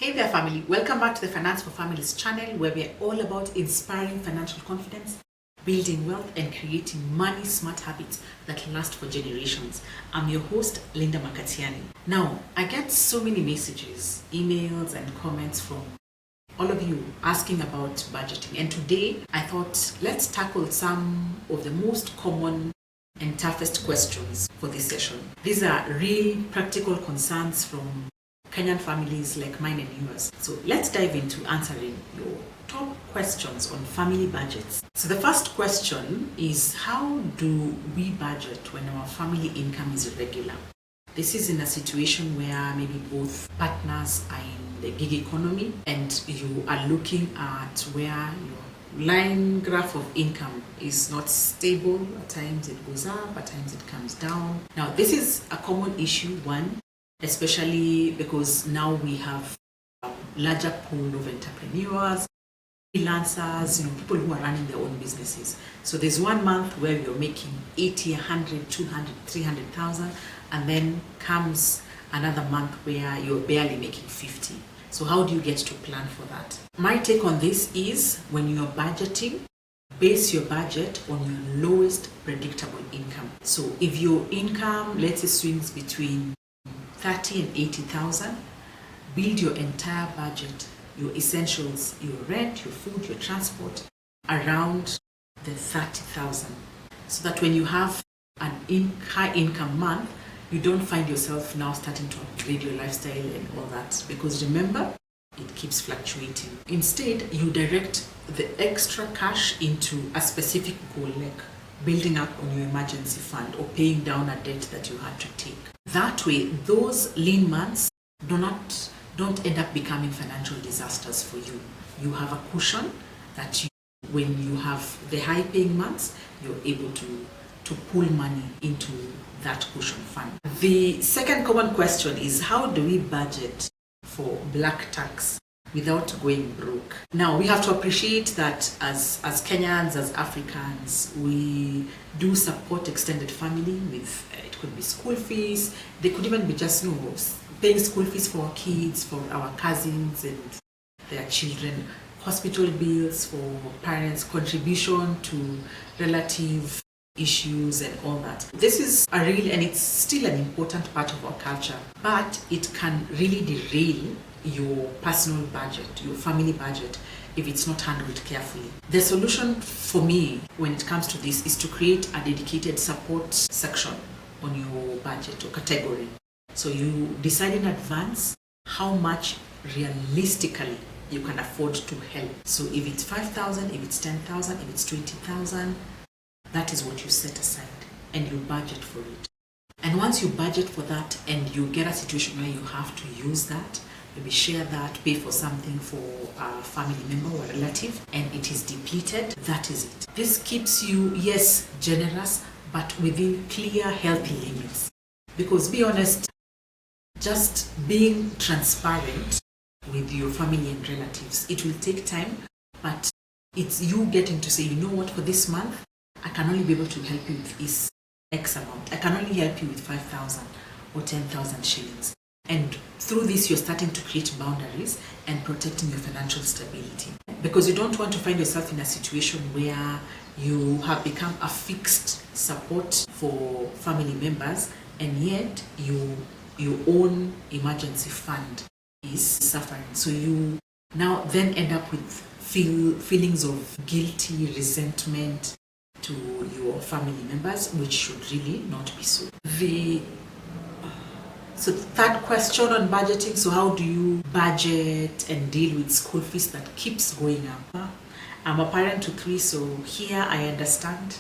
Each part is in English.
Hey there family, welcome back to the Finance for Families channel where we are all about inspiring financial confidence, building wealth and creating money smart habits that last for generations. I'm your host Linda Makatiani. Now, I get so many messages, emails and comments from all of you asking about budgeting, and today I thought let's tackle some of the most common and toughest questions for this session. These are real practical concerns from Kenyan families like mine and yours. So let's dive into answering your top questions on family budgets. So the first question is, how do we budget when our family income is irregular? This is in a situation where maybe both partners are in the gig economy and you are looking at where your line graph of income is not stable. At times it goes up, at times it comes down. Now this is a common issue, one, especially because now we have a larger pool of entrepreneurs, freelancers, people who are running their own businesses. So there's 1 month where you're making 80, 100, 200, 300,000, and then comes another month where you're barely making 50. So how do you get to plan for that? My take on this is, when you're budgeting, base your budget on your lowest predictable income. So if your income, let's say, swings between 30 and 80,000, build your entire budget, your essentials, your rent, your food, your transport, around the 30,000, so that when you have an high income month, you don't find yourself now starting to upgrade your lifestyle and all that, because remember, it keeps fluctuating. Instead, you direct the extra cash into a specific goal, like building up on your emergency fund or paying down a debt that you had to take. That way, those lean months don't end up becoming financial disasters for you. You have a cushion that when you have the high paying months, you're able to pull money into that cushion fund. The second common question is, how do we budget for black tax without going broke? Now, we have to appreciate that as Kenyans, as Africans, we do support extended family with, it could be school fees, they could even be just paying school fees for our kids, for our cousins and their children, hospital bills for parents, contribution to relative issues and all that. This is a real, and it's still an important part of our culture, but it can really derail your personal budget, your family budget, if it's not handled carefully. The solution for me when it comes to this is to create a dedicated support section on your budget or category. So you decide in advance how much realistically you can afford to help. So if it's 5,000, if it's 10,000, if it's 20,000, that is what you set aside and you budget for it. And once you budget for that and you get a situation where you have to use that, maybe share that, pay for something for a family member or a relative, and it is depleted, that is it. This keeps you, yes, generous, but within clear, healthy limits. Because be honest, just being transparent with your family and relatives, it will take time, but it's you getting to say, you know what, for this month, I can only be able to help you with this X amount. I can only help you with 5,000 or 10,000 shillings. And through this, you're starting to create boundaries and protecting your financial stability. Because you don't want to find yourself in a situation where you have become a fixed support for family members, and yet your own emergency fund is suffering. So you now then end up with feelings of guilty resentment to your family members, which should really not be so. So third question on budgeting, so how do you budget and deal with school fees that keeps going up? I'm a parent to 3, so here I understand.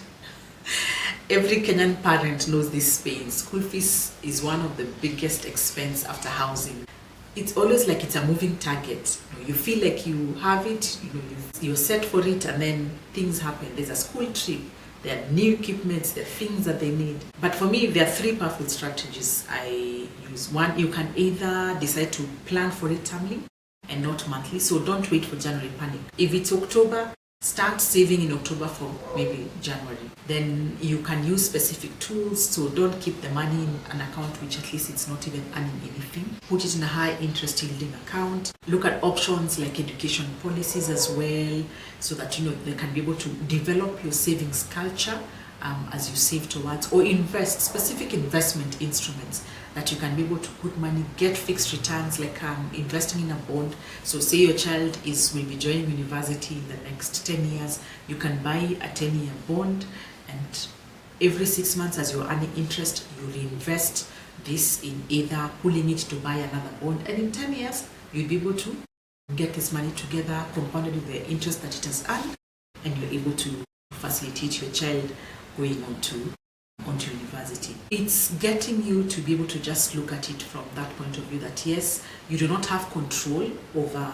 Every Kenyan parent knows this pain. School fees is one of the biggest expense after housing. It's always like it's a moving target. You feel like you have it, you're set for it, and then things happen. There's a school trip, there are new equipments, there are things that they need. But for me, there are 3 powerful strategies I use. One, you can either decide to plan for it termly and not monthly. So don't wait for January panic. If it's October, Start saving in October for maybe January. Then you can use specific tools, so don't keep the money in an account which at least it's not even earning anything. Put it in a high interest yielding account. Look at options like education policies as well, so that they can be able to develop your savings culture as you save towards, or invest specific investment instruments that you can be able to put money, get fixed returns, like investing in a bond. So say your child will be joining university in the next 10 years, you can buy a 10-year bond, and every 6 months as you're earning interest, you reinvest this in either pulling it to buy another bond, and in 10 years you'll be able to get this money together, compounded with the interest that it has earned, and you're able to facilitate your child going onto university. It's getting you to be able to just look at it from that point of view, that yes, you do not have control over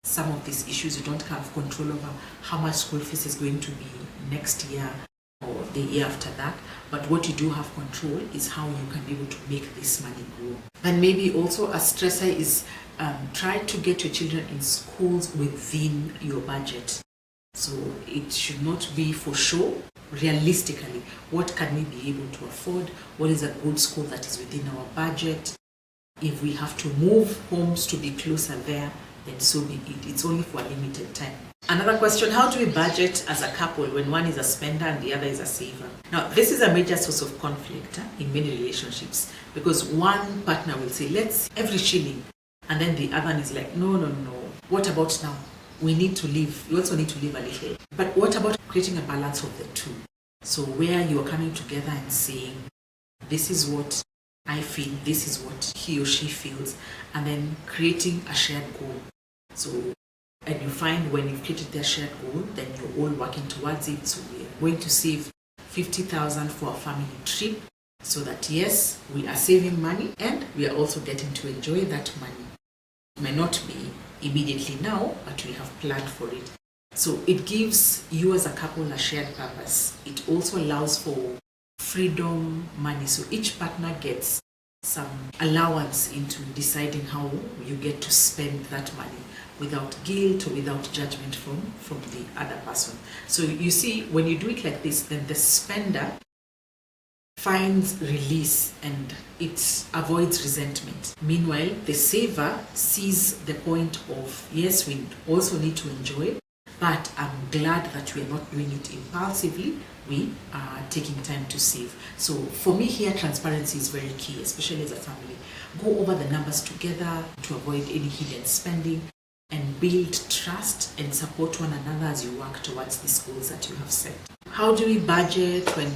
some of these issues. You don't have control over how much school fees is going to be next year or the year after that, but what you do have control is how you can be able to make this money grow. And maybe also a stressor is try to get your children in schools within your budget. So it should not be for show. Realistically, what can we be able to afford? What is a good school that is within our budget? If we have to move homes to be closer there, then so be it. It's only for a limited time. Another question, how do we budget as a couple when one is a spender and the other is a saver? Now, this is a major source of conflict in many relationships, because one partner will say, let's every shilling, and then the other one is like, no. What about now? We need to live. You also need to live a little. But what about creating a balance of the two? So where you are coming together and saying, this is what I feel, this is what he or she feels, and then creating a shared goal. So, and you find when you've created their shared goal, then you're all working towards it. So we are going to save 50,000 for a family trip, so that yes, we are saving money and we are also getting to enjoy that money. It may not be immediately now, but we have planned for it. So it gives you as a couple a shared purpose. It also allows for freedom money. So each partner gets some allowance into deciding how you get to spend that money without guilt or without judgment from the other person. So you see, when you do it like this, then the spender finds release and it avoids resentment. Meanwhile, the saver sees the point of, yes, we also need to enjoy, but I'm glad that we are not doing it impulsively. We are taking time to save. So for me here, transparency is very key, especially as a family. Go over the numbers together to avoid any hidden spending, and build trust and support one another as you work towards these goals that you have set. How do we budget when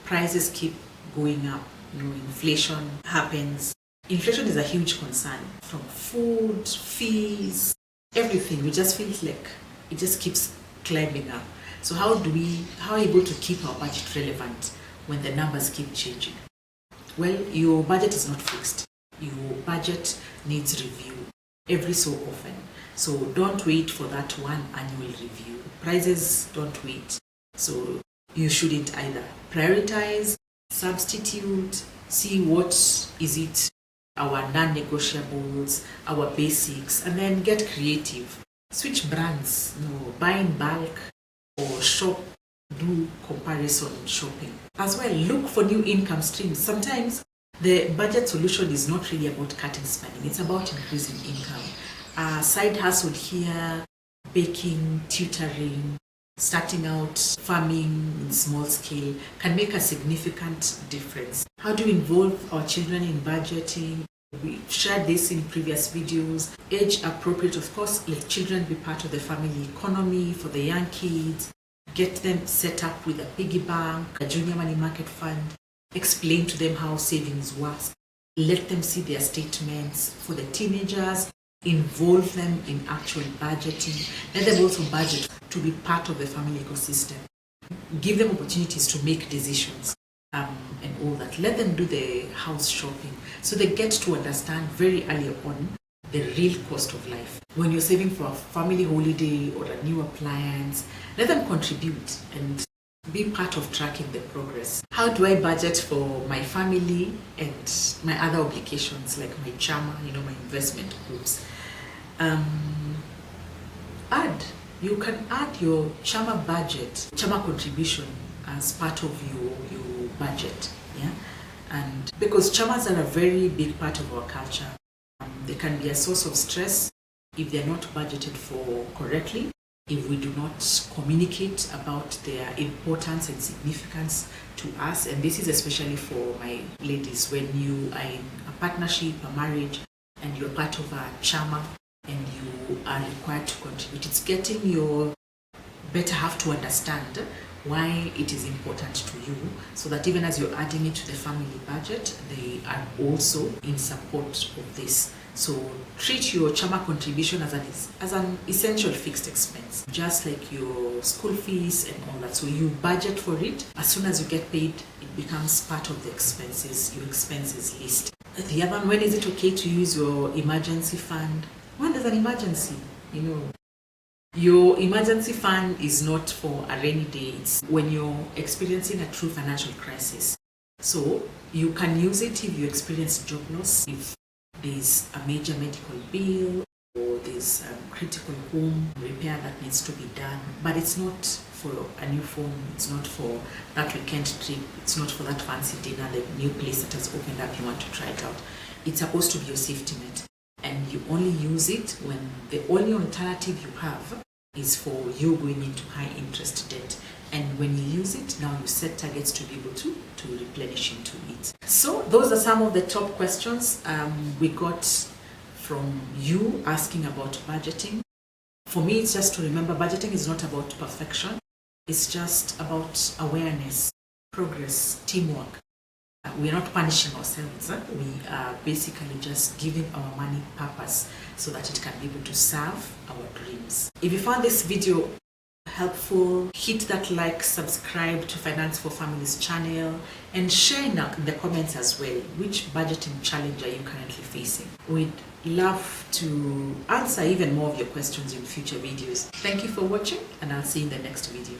prices keep going up? Inflation happens. Inflation is a huge concern, from food, fees, everything. We just feel like it just keeps climbing up. So how are we able to keep our budget relevant when the numbers keep changing? Well, your budget is not fixed. Your budget needs review every so often. So don't wait for that one annual review. Prices don't wait. So you shouldn't either. Prioritize, substitute, see what is it, our non-negotiables, our basics, and then get creative. Switch brands, buy in bulk or shop, do comparison shopping. As well, look for new income streams. Sometimes the budget solution is not really about cutting spending, it's about increasing income. Side hustle here, baking, tutoring, starting out farming in small scale can make a significant difference. How do we involve our children in budgeting? We shared this in previous videos. Age appropriate, of course, let children be part of the family economy. For the young kids, get them set up with a piggy bank, a junior money market fund. Explain to them how savings works. Let them see their statements. For the teenagers, involve them in actual budgeting. Let them also budget to be part of the family ecosystem. Give them opportunities to make decisions and all that. Let them do the house shopping so they get to understand very early on the real cost of life. When you're saving for a family holiday or a new appliance, let them contribute and be part of tracking the progress. How do I budget for my family and my other obligations like my Chama, my investment groups? Add you can add your Chama budget, Chama contribution as part of your budget. Yeah, and because Chamas are a very big part of our culture, they can be a source of stress if they're not budgeted for correctly, if we do not communicate about their importance and significance to us. And this is especially for my ladies, when you are in a partnership, a marriage, and you're part of a Chama and you are required to contribute. It's getting your better half to understand why it is important to you, so that even as you're adding it to the family budget, they are also in support of this. So treat your Chama contribution as an essential fixed expense, just like your school fees and all that. So you budget for it. As soon as you get paid, it becomes part of the expenses, your expenses list. The other one, when is it okay to use your emergency fund? When there's an emergency, your emergency fund is not for a rainy day. It's when you're experiencing a true financial crisis. So you can use it if you experience job loss, if there's a major medical bill, or there's a critical home repair that needs to be done. But it's not for a new phone, it's not for that weekend trip, it's not for that fancy dinner, the new place that has opened up, you want to try it out. It's supposed to be your safety net. And you only use it when the only alternative you have is for you going into high interest debt. And when you use it, now you set targets to be able to replenish into it. So those are some of the top questions we got from you asking about budgeting. For me, it's just to remember budgeting is not about perfection. It's just about awareness, progress, teamwork. We're not punishing ourselves. We are basically just giving our money purpose so that it can be able to serve our dreams. If you found this video helpful, hit that like, subscribe to Finance for Families channel, and share in the comments as well which budgeting challenge are you currently facing. We'd love to answer even more of your questions in future videos. Thank you for watching, and I'll see you in the next video.